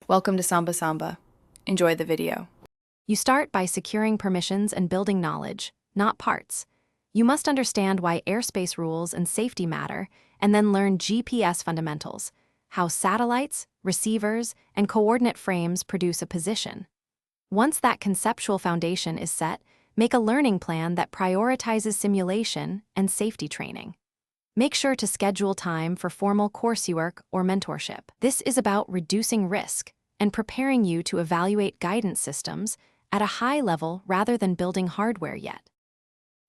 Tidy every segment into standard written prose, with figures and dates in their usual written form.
Welcome to Samba Samba. Enjoy the video. You start by securing permissions and building knowledge, not parts. You must understand why airspace rules and safety matter, and then learn GPS fundamentals, how satellites, receivers, and coordinate frames produce a position. Once that conceptual foundation is set, make a learning plan that prioritizes simulation and safety training. Make sure to schedule time for formal coursework or mentorship. This is about reducing risk and preparing you to evaluate guidance systems at a high level rather than building hardware yet.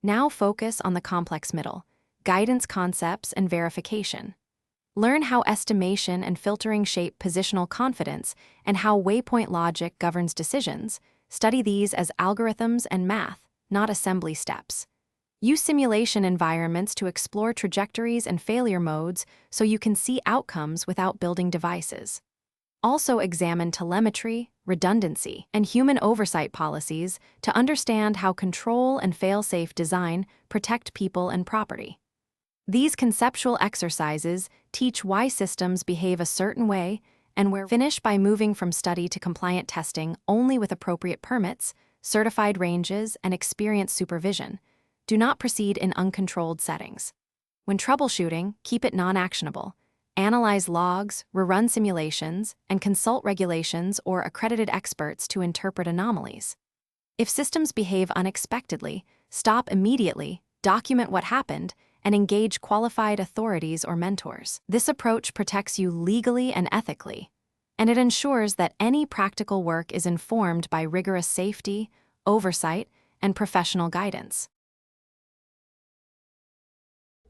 Now focus on the complex middle, guidance concepts and verification. Learn how estimation and filtering shape positional confidence and how waypoint logic governs decisions. Study these as algorithms and math, not assembly steps. Use simulation environments to explore trajectories and failure modes so you can see outcomes without building devices. Also examine telemetry, redundancy, and human oversight policies to understand how control and fail-safe design protect people and property. These conceptual exercises teach why systems behave a certain way and finish by moving from study to compliant testing only with appropriate permits, certified ranges, and experienced supervision. Do not proceed in uncontrolled settings. When troubleshooting, keep it non-actionable. Analyze logs, rerun simulations, and consult regulations or accredited experts to interpret anomalies. If systems behave unexpectedly, stop immediately, document what happened, and engage qualified authorities or mentors. This approach protects you legally and ethically, and it ensures that any practical work is informed by rigorous safety, oversight, and professional guidance.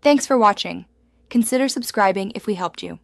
Thanks for watching. Consider subscribing if we helped you.